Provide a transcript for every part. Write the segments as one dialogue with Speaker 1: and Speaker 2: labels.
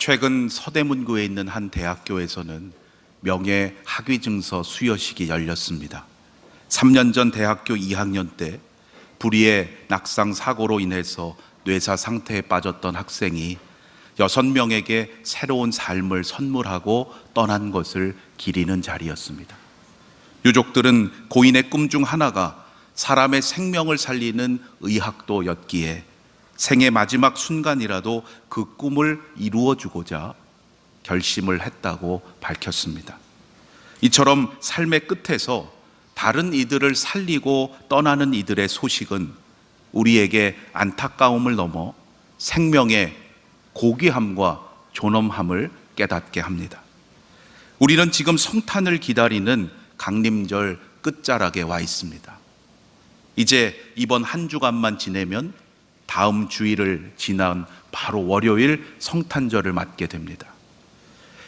Speaker 1: 최근 서대문구에 있는 한 대학교에서는 명예 학위증서 수여식이 열렸습니다. 3년 전 대학교 2학년 때 불의의 낙상 사고로 인해서 뇌사 상태에 빠졌던 학생이 6명에게 새로운 삶을 선물하고 떠난 것을 기리는 자리였습니다. 유족들은 고인의 꿈 중 하나가 사람의 생명을 살리는 의학도였기에 생의 마지막 순간이라도 그 꿈을 이루어주고자 결심을 했다고 밝혔습니다. 이처럼 삶의 끝에서 다른 이들을 살리고 떠나는 이들의 소식은 우리에게 안타까움을 넘어 생명의 고귀함과 존엄함을 깨닫게 합니다. 우리는 지금 성탄을 기다리는 강림절 끝자락에 와 있습니다. 이제 이번 한 주간만 지내면 다음 주일을 지난 바로 월요일 성탄절을 맞게 됩니다.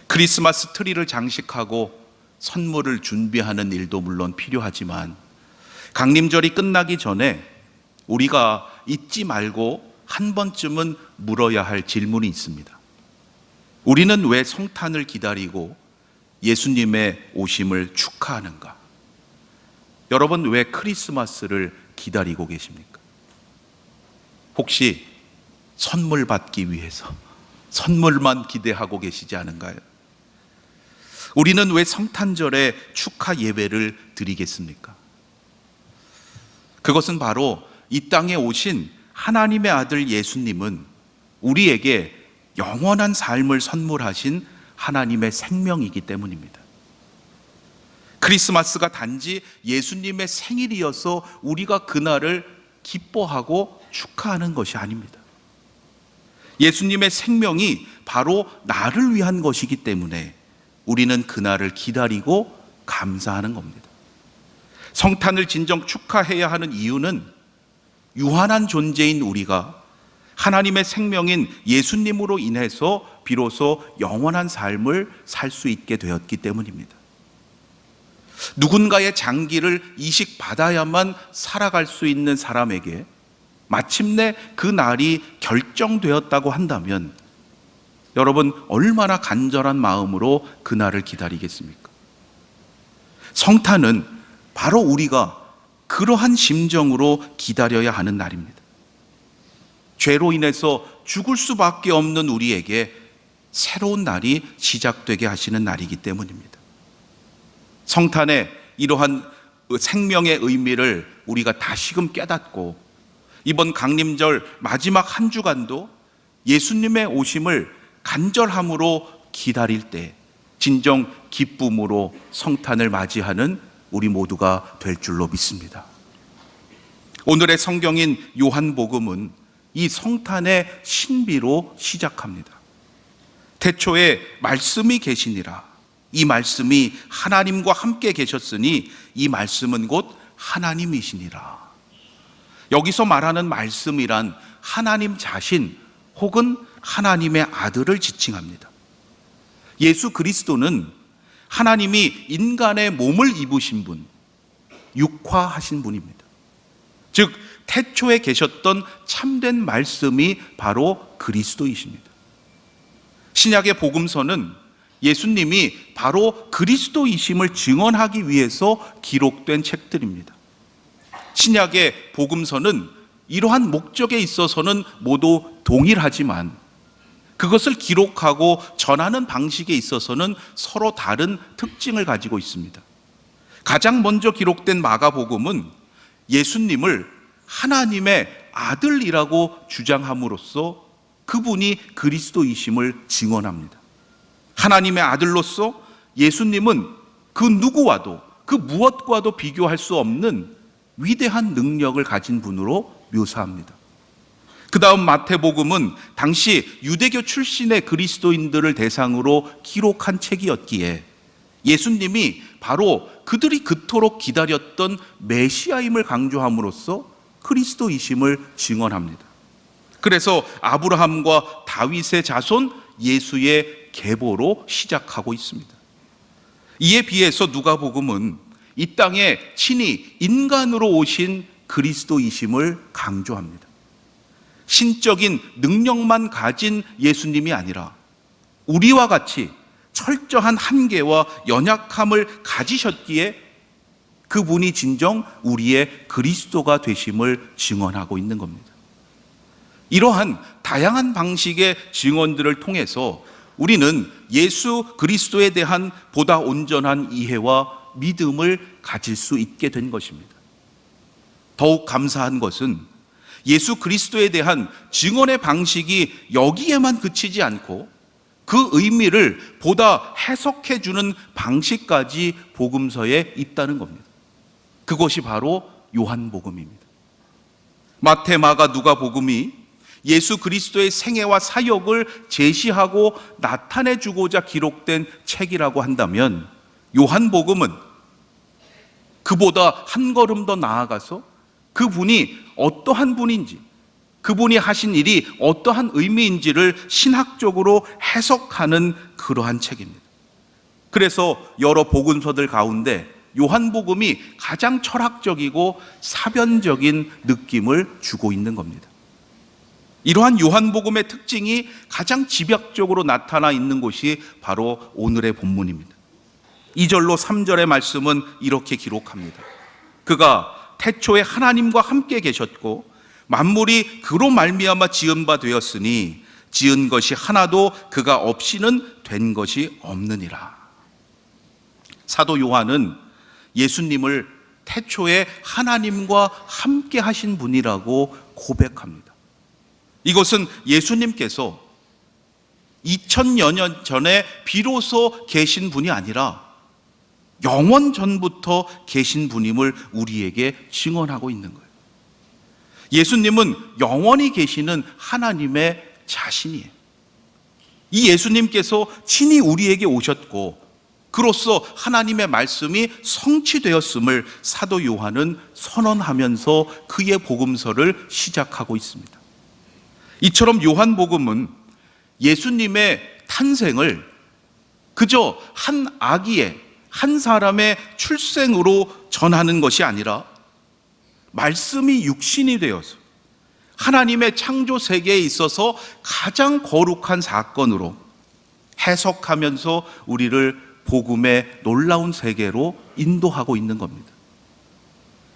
Speaker 1: 크리스마스 트리를 장식하고 선물을 준비하는 일도 물론 필요하지만 강림절이 끝나기 전에 우리가 잊지 말고 한 번쯤은 물어야 할 질문이 있습니다. 우리는 왜 성탄을 기다리고 예수님의 오심을 축하하는가? 여러분, 왜 크리스마스를 기다리고 계십니까? 혹시 선물 받기 위해서 선물만 기대하고 계시지 않은가요? 우리는 왜 성탄절에 축하 예배를 드리겠습니까? 그것은 바로 이 땅에 오신 하나님의 아들 예수님은 우리에게 영원한 삶을 선물하신 하나님의 생명이기 때문입니다. 크리스마스가 단지 예수님의 생일이어서 우리가 그날을 기뻐하고 축하하는 것이 아닙니다. 예수님의 생명이 바로 나를 위한 것이기 때문에 우리는 그날을 기다리고 감사하는 겁니다. 성탄을 진정 축하해야 하는 이유는 유한한 존재인 우리가 하나님의 생명인 예수님으로 인해서 비로소 영원한 삶을 살 수 있게 되었기 때문입니다. 누군가의 장기를 이식받아야만 살아갈 수 있는 사람에게 마침내 그 날이 결정되었다고 한다면 여러분, 얼마나 간절한 마음으로 그 날을 기다리겠습니까? 성탄은 바로 우리가 그러한 심정으로 기다려야 하는 날입니다. 죄로 인해서 죽을 수밖에 없는 우리에게 새로운 날이 시작되게 하시는 날이기 때문입니다. 성탄의 이러한 생명의 의미를 우리가 다시금 깨닫고 이번 강림절 마지막 한 주간도 예수님의 오심을 간절함으로 기다릴 때 진정 기쁨으로 성탄을 맞이하는 우리 모두가 될 줄로 믿습니다. 오늘의 성경인 요한복음은 이 성탄의 신비로 시작합니다. 태초에 말씀이 계시니라. 이 말씀이 하나님과 함께 계셨으니 이 말씀은 곧 하나님이시니라. 여기서 말하는 말씀이란 하나님 자신 혹은 하나님의 아들을 지칭합니다. 예수 그리스도는 하나님이 인간의 몸을 입으신 분, 육화하신 분입니다. 즉 태초에 계셨던 참된 말씀이 바로 그리스도이십니다. 신약의 복음서는 예수님이 바로 그리스도이심을 증언하기 위해서 기록된 책들입니다. 신약의 복음서는 이러한 목적에 있어서는 모두 동일하지만 그것을 기록하고 전하는 방식에 있어서는 서로 다른 특징을 가지고 있습니다. 가장 먼저 기록된 마가복음은 예수님을 하나님의 아들이라고 주장함으로써 그분이 그리스도이심을 증언합니다. 하나님의 아들로서 예수님은 그 누구와도 그 무엇과도 비교할 수 없는 위대한 능력을 가진 분으로 묘사합니다. 그 다음 마태복음은 당시 유대교 출신의 그리스도인들을 대상으로 기록한 책이었기에 예수님이 바로 그들이 그토록 기다렸던 메시아임을 강조함으로써 그리스도이심을 증언합니다. 그래서 아브라함과 다윗의 자손 예수의 계보로 시작하고 있습니다. 이에 비해서 누가복음은 이 땅에 친히 인간으로 오신 그리스도이심을 강조합니다. 신적인 능력만 가진 예수님이 아니라 우리와 같이 철저한 한계와 연약함을 가지셨기에 그분이 진정 우리의 그리스도가 되심을 증언하고 있는 겁니다. 이러한 다양한 방식의 증언들을 통해서 우리는 예수 그리스도에 대한 보다 온전한 이해와 믿음을 가질 수 있게 된 것입니다. 더욱 감사한 것은 예수 그리스도에 대한 증언의 방식이 여기에만 그치지 않고 그 의미를 보다 해석해 주는 방식까지 복음서에 있다는 겁니다. 그것이 바로 요한복음입니다. 마태, 마가, 누가복음이 예수 그리스도의 생애와 사역을 제시하고 나타내 주고자 기록된 책이라고 한다면 요한복음은 그보다 한 걸음 더 나아가서 그분이 어떠한 분인지, 그분이 하신 일이 어떠한 의미인지를 신학적으로 해석하는 그러한 책입니다. 그래서 여러 복음서들 가운데 요한복음이 가장 철학적이고 사변적인 느낌을 주고 있는 겁니다. 이러한 요한복음의 특징이 가장 집약적으로 나타나 있는 곳이 바로 오늘의 본문입니다. 2절로 3절의 말씀은 이렇게 기록합니다. 그가 태초에 하나님과 함께 계셨고 만물이 그로 말미암아 지은 바 되었으니 지은 것이 하나도 그가 없이는 된 것이 없느니라. 사도 요한은 예수님을 태초에 하나님과 함께 하신 분이라고 고백합니다. 이것은 예수님께서 2000여 년 전에 비로소 계신 분이 아니라 영원 전부터 계신 분임을 우리에게 증언하고 있는 거예요. 예수님은 영원히 계시는 하나님의 자신이에요. 이 예수님께서 친히 우리에게 오셨고 그로써 하나님의 말씀이 성취되었음을 사도 요한은 선언하면서 그의 복음서를 시작하고 있습니다. 이처럼 요한복음은 예수님의 탄생을 그저 한 아기의 한 사람의 출생으로 전하는 것이 아니라 말씀이 육신이 되어서 하나님의 창조 세계에 있어서 가장 거룩한 사건으로 해석하면서 우리를 복음의 놀라운 세계로 인도하고 있는 겁니다.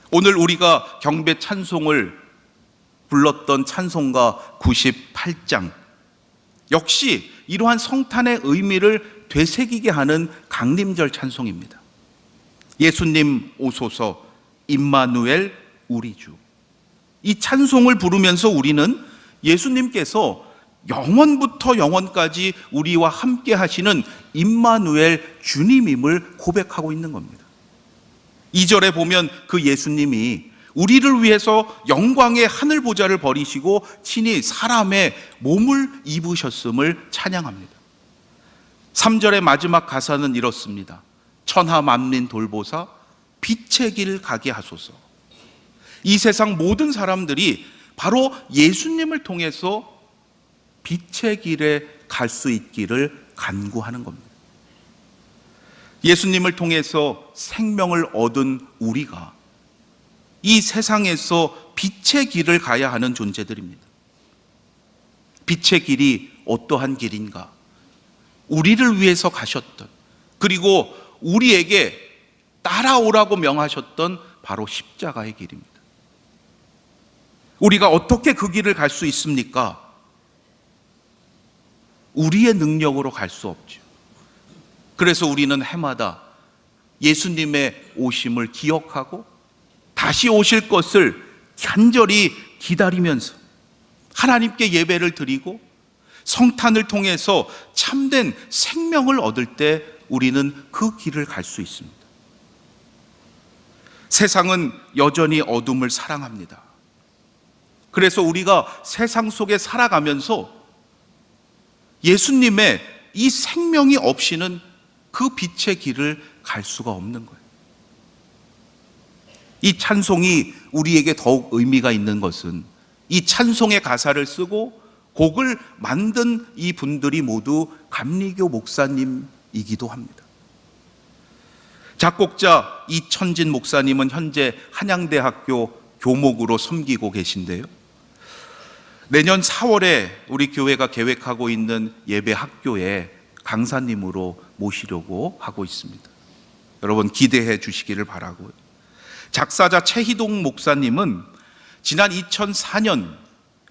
Speaker 1: 오늘 우리가 경배 찬송을 불렀던 찬송가 98장 역시 이러한 성탄의 의미를 되새기게 하는 강림절 찬송입니다. 예수님 오소서 임마누엘 우리 주. 이 찬송을 부르면서 우리는 예수님께서 영원부터 영원까지 우리와 함께 하시는 임마누엘 주님임을 고백하고 있는 겁니다. 2절에 보면 그 예수님이 우리를 위해서 영광의 하늘 보좌를 버리시고 친히 사람의 몸을 입으셨음을 찬양합니다. 3절의 마지막 가사는 이렇습니다. 천하 만민 돌보사 빛의 길 가게 하소서. 이 세상 모든 사람들이 바로 예수님을 통해서 빛의 길에 갈 수 있기를 간구하는 겁니다. 예수님을 통해서 생명을 얻은 우리가 이 세상에서 빛의 길을 가야 하는 존재들입니다. 빛의 길이 어떠한 길인가? 우리를 위해서 가셨던, 그리고 우리에게 따라오라고 명하셨던 바로 십자가의 길입니다. 우리가 어떻게 그 길을 갈 수 있습니까? 우리의 능력으로 갈 수 없죠. 그래서 우리는 해마다 예수님의 오심을 기억하고 다시 오실 것을 간절히 기다리면서 하나님께 예배를 드리고 성탄을 통해서 참된 생명을 얻을 때 우리는 그 길을 갈 수 있습니다. 세상은 여전히 어둠을 사랑합니다. 그래서 우리가 세상 속에 살아가면서 예수님의 이 생명이 없이는 그 빛의 길을 갈 수가 없는 거예요. 이 찬송이 우리에게 더욱 의미가 있는 것은 이 찬송의 가사를 쓰고 곡을 만든 이 분들이 모두 감리교 목사님이기도 합니다. 작곡자 이천진 목사님은 현재 한양대학교 교목으로 섬기고 계신데요. 내년 4월에 우리 교회가 계획하고 있는 예배 학교에 강사님으로 모시려고 하고 있습니다. 여러분 기대해 주시기를 바라고요. 작사자 최희동 목사님은 지난 2004년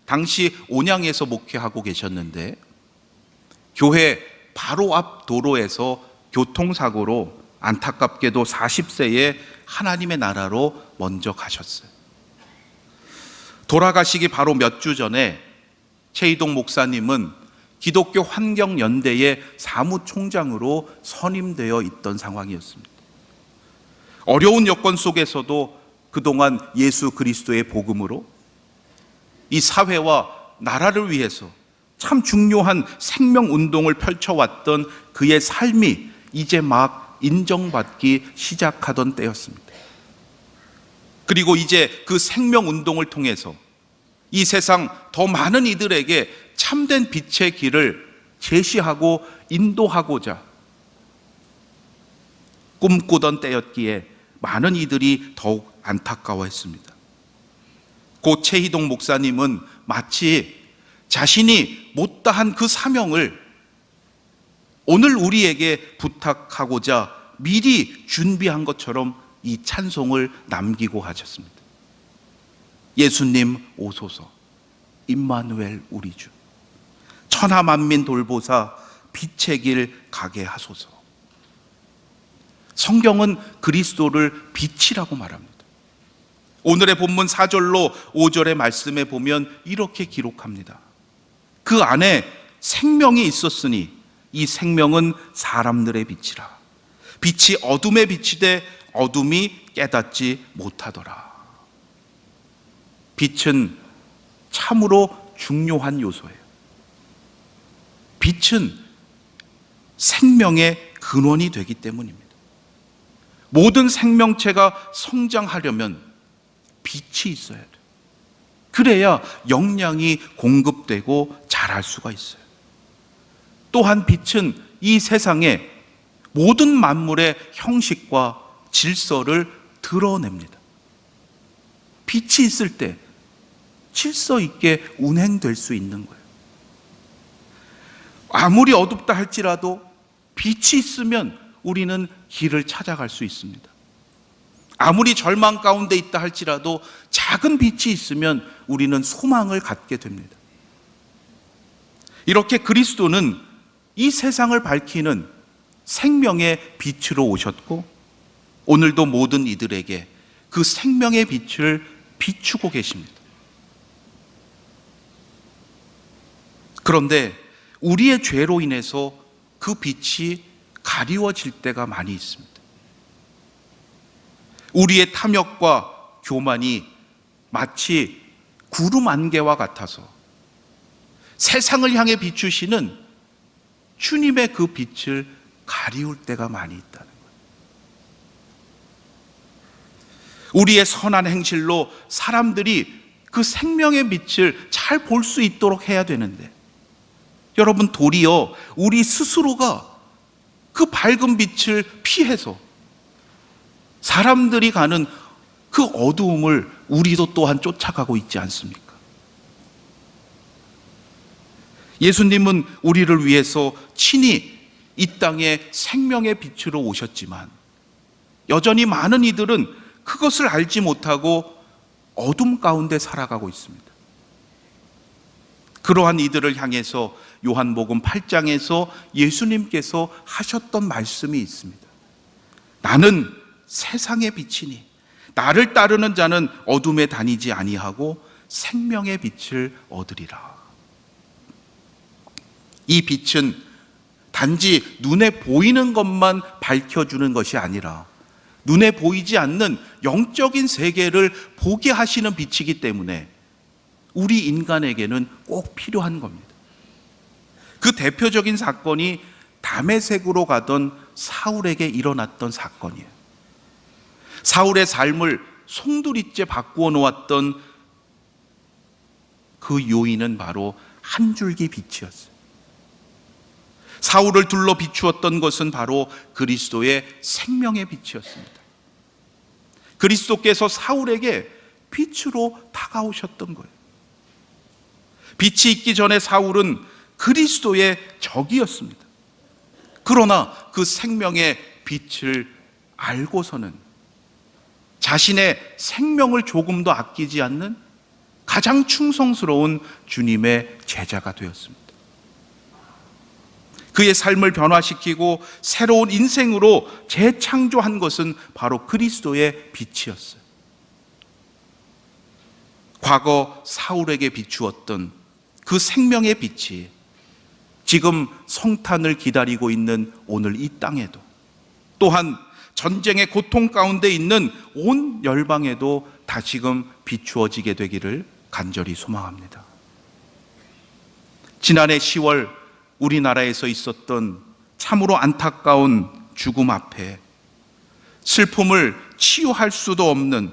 Speaker 1: 당시 온양에서 목회하고 계셨는데 교회 바로 앞 도로에서 교통사고로 안타깝게도 40세에 하나님의 나라로 먼저 가셨어요. 돌아가시기 바로 몇 주 전에 최희동 목사님은 기독교 환경연대의 사무총장으로 선임되어 있던 상황이었습니다. 어려운 여건 속에서도 그동안 예수 그리스도의 복음으로 이 사회와 나라를 위해서 참 중요한 생명운동을 펼쳐왔던 그의 삶이 이제 막 인정받기 시작하던 때였습니다. 그리고 이제 그 생명운동을 통해서 이 세상 더 많은 이들에게 참된 빛의 길을 제시하고 인도하고자 꿈꾸던 때였기에 많은 이들이 더욱 안타까워했습니다. 고 최희동 목사님은 마치 자신이 못다한 그 사명을 오늘 우리에게 부탁하고자 미리 준비한 것처럼 이 찬송을 남기고 하셨습니다. 예수님 오소서, 임마누엘 우리 주, 천하 만민 돌보사 빛의 길 가게 하소서. 성경은 그리스도를 빛이라고 말합니다. 오늘의 본문 4절로 5절의 말씀에 보면 이렇게 기록합니다. 그 안에 생명이 있었으니 이 생명은 사람들의 빛이라. 빛이 어둠에 비치되 어둠이 깨닫지 못하더라. 빛은 참으로 중요한 요소예요. 빛은 생명의 근원이 되기 때문입니다. 모든 생명체가 성장하려면 빛이 있어야 돼요. 그래야 영양이 공급되고 자랄 수가 있어요. 또한 빛은 이 세상의 모든 만물의 형식과 질서를 드러냅니다. 빛이 있을 때 질서 있게 운행될 수 있는 거예요. 아무리 어둡다 할지라도 빛이 있으면 우리는 길을 찾아갈 수 있습니다. 아무리 절망 가운데 있다 할지라도 작은 빛이 있으면 우리는 소망을 갖게 됩니다. 이렇게 그리스도는 이 세상을 밝히는 생명의 빛으로 오셨고 오늘도 모든 이들에게 그 생명의 빛을 비추고 계십니다. 그런데 우리의 죄로 인해서 그 빛이 가리워질 때가 많이 있습니다. 우리의 탐욕과 교만이 마치 구름 안개와 같아서 세상을 향해 비추시는 주님의 그 빛을 가리울 때가 많이 있다는 거예요. 우리의 선한 행실로 사람들이 그 생명의 빛을 잘 볼 수 있도록 해야 되는데 여러분 도리어 우리 스스로가 그 밝은 빛을 피해서 사람들이 가는 그 어두움을 우리도 또한 쫓아가고 있지 않습니까? 예수님은 우리를 위해서 친히 이 땅에 생명의 빛으로 오셨지만 여전히 많은 이들은 그것을 알지 못하고 어둠 가운데 살아가고 있습니다. 그러한 이들을 향해서 요한복음 8장에서 예수님께서 하셨던 말씀이 있습니다. 나는 세상의 빛이니 나를 따르는 자는 어둠에 다니지 아니하고 생명의 빛을 얻으리라. 이 빛은 단지 눈에 보이는 것만 밝혀주는 것이 아니라 눈에 보이지 않는 영적인 세계를 보게 하시는 빛이기 때문에 우리 인간에게는 꼭 필요한 겁니다. 그 대표적인 사건이 다메섹으로 가던 사울에게 일어났던 사건이에요. 사울의 삶을 송두리째 바꾸어 놓았던 그 요인은 바로 한 줄기 빛이었어요. 사울을 둘러 비추었던 것은 바로 그리스도의 생명의 빛이었습니다. 그리스도께서 사울에게 빛으로 다가오셨던 거예요. 빛이 있기 전에 사울은 그리스도의 적이었습니다. 그러나 그 생명의 빛을 알고서는 자신의 생명을 조금도 아끼지 않는 가장 충성스러운 주님의 제자가 되었습니다. 그의 삶을 변화시키고 새로운 인생으로 재창조한 것은 바로 그리스도의 빛이었어요. 과거 사울에게 비추었던 그 생명의 빛이 지금 성탄을 기다리고 있는 오늘 이 땅에도, 또한 전쟁의 고통 가운데 있는 온 열방에도 다시금 비추어지게 되기를 간절히 소망합니다. 지난해 10월 우리나라에서 있었던 참으로 안타까운 죽음 앞에 슬픔을 치유할 수도 없는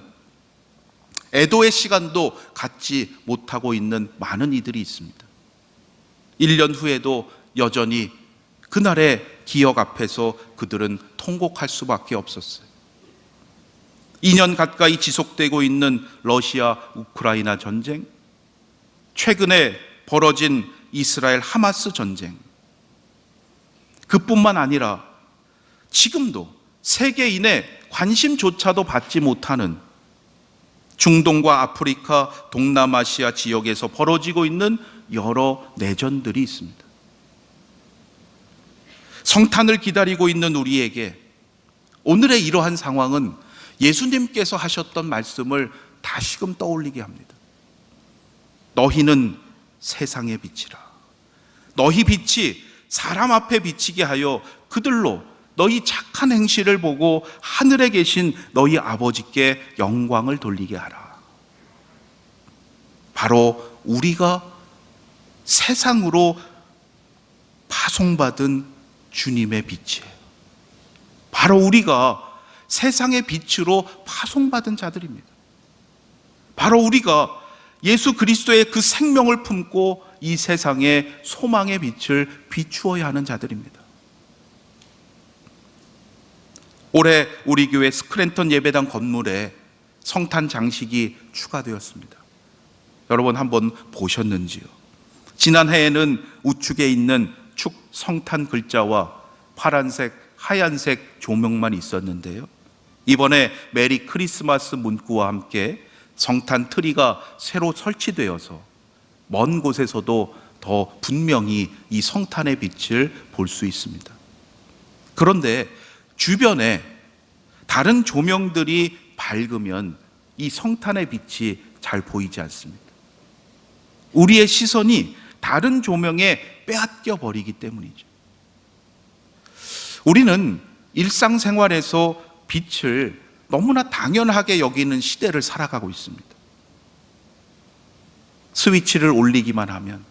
Speaker 1: 애도의 시간도 갖지 못하고 있는 많은 이들이 있습니다. 1년 후에도 여전히 그날의 기억 앞에서 그들은 통곡할 수밖에 없었어요. 2년 가까이 지속되고 있는 러시아 우크라이나 전쟁, 최근에 벌어진 이스라엘 하마스 전쟁, 그뿐만 아니라 지금도 세계인의 관심조차도 받지 못하는 중동과 아프리카, 동남아시아 지역에서 벌어지고 있는 여러 내전들이 있습니다. 성탄을 기다리고 있는 우리에게 오늘의 이러한 상황은 예수님께서 하셨던 말씀을 다시금 떠올리게 합니다. 너희는 세상의 빛이라. 너희 빛이 사람 앞에 비치게 하여 그들로 너희 착한 행실을 보고 하늘에 계신 너희 아버지께 영광을 돌리게 하라. 바로 우리가 세상으로 파송받은 주님의 빛이에요. 바로 우리가 세상의 빛으로 파송받은 자들입니다. 바로 우리가 예수 그리스도의 그 생명을 품고 이 세상에 소망의 빛을 비추어야 하는 자들입니다. 올해 우리 교회 스크랜턴 예배당 건물에 성탄 장식이 추가되었습니다. 여러분 한번 보셨는지요? 지난해에는 우측에 있는 축 성탄 글자와 파란색, 하얀색 조명만 있었는데요, 이번에 메리 크리스마스 문구와 함께 성탄 트리가 새로 설치되어서 먼 곳에서도 더 분명히 이 성탄의 빛을 볼 수 있습니다. 그런데 주변에 다른 조명들이 밝으면 이 성탄의 빛이 잘 보이지 않습니다. 우리의 시선이 다른 조명에 빼앗겨 버리기 때문이죠. 우리는 일상생활에서 빛을 너무나 당연하게 여기는 시대를 살아가고 있습니다. 스위치를 올리기만 하면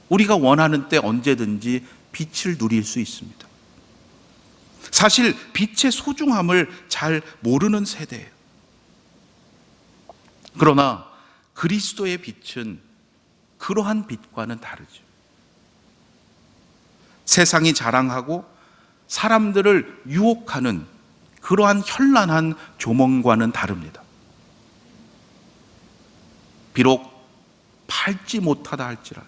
Speaker 1: 우리가 원하는 때 언제든지 빛을 누릴 수 있습니다. 사실 빛의 소중함을 잘 모르는 세대예요. 그러나 그리스도의 빛은 그러한 빛과는 다르죠. 세상이 자랑하고 사람들을 유혹하는 그러한 현란한 조명과는 다릅니다. 비록 밝지 못하다 할지라도,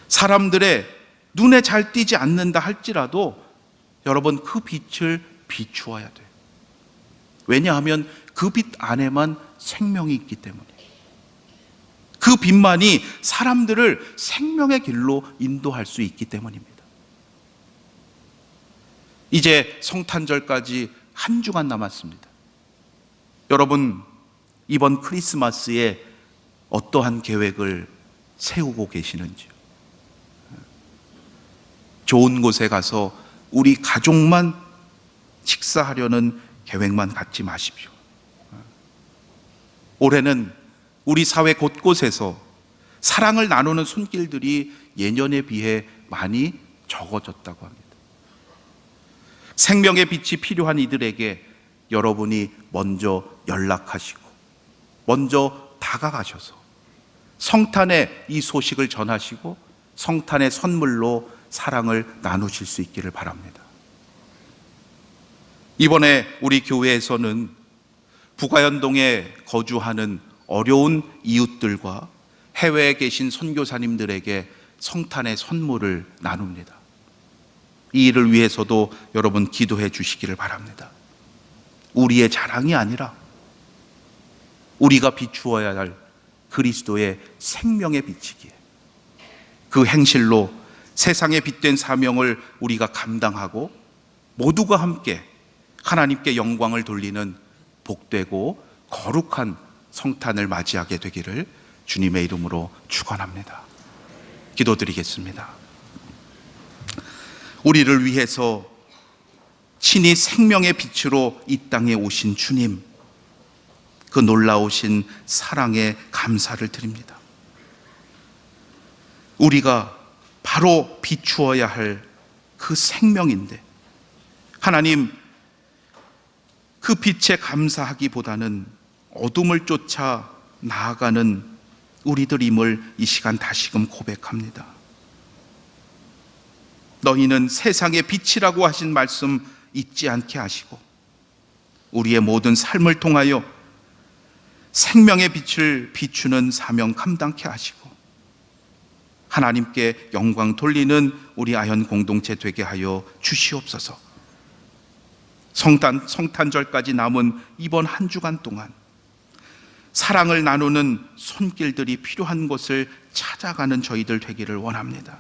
Speaker 1: 사람들의 눈에 잘 띄지 않는다 할지라도 여러분 그 빛을 비추어야 돼요. 왜냐하면 그 빛 안에만 생명이 있기 때문이에요. 그 빛만이 사람들을 생명의 길로 인도할 수 있기 때문입니다. 이제 성탄절까지 한 주간 남았습니다. 여러분 이번 크리스마스에 어떠한 계획을 세우고 계시는지요? 좋은 곳에 가서 우리 가족만 식사하려는 계획만 갖지 마십시오. 올해는 우리 사회 곳곳에서 사랑을 나누는 손길들이 예년에 비해 많이 적어졌다고 합니다. 생명의 빛이 필요한 이들에게 여러분이 먼저 연락하시고 먼저 다가가셔서 성탄의 이 소식을 전하시고 성탄의 선물로 사랑을 나누실 수 있기를 바랍니다. 이번에 우리 교회에서는 부가연동에 거주하는 어려운 이웃들과 해외에 계신 선교사님들에게 성탄의 선물을 나눕니다. 이 일을 위해서도 여러분 기도해 주시기를 바랍니다. 우리의 자랑이 아니라 우리가 비추어야 할 그리스도의 생명의 빛이기에 그 행실로 세상에 빛된 사명을 우리가 감당하고 모두가 함께 하나님께 영광을 돌리는 복되고 거룩한 성탄을 맞이하게 되기를 주님의 이름으로 축원합니다. 기도드리겠습니다. 우리를 위해서 친히 생명의 빛으로 이 땅에 오신 주님, 그 놀라우신 사랑에 감사를 드립니다. 우리가 바로 비추어야 할 그 생명인데 하나님, 그 빛에 감사하기보다는 어둠을 쫓아 나아가는 우리들임을 이 시간 다시금 고백합니다. 너희는 세상의 빛이라고 하신 말씀 잊지 않게 하시고 우리의 모든 삶을 통하여 생명의 빛을 비추는 사명 감당케 하시고 하나님께 영광 돌리는 우리 아현 공동체 되게 하여 주시옵소서. 성탄절까지 남은 이번 한 주간 동안 사랑을 나누는 손길들이 필요한 곳을 찾아가는 저희들 되기를 원합니다.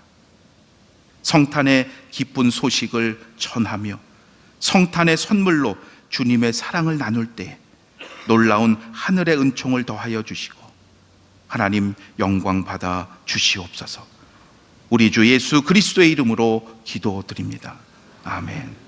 Speaker 1: 성탄의 기쁜 소식을 전하며 성탄의 선물로 주님의 사랑을 나눌 때 놀라운 하늘의 은총을 더하여 주시고 하나님 영광 받아 주시옵소서. 우리 주 예수 그리스도의 이름으로 기도드립니다. 아멘.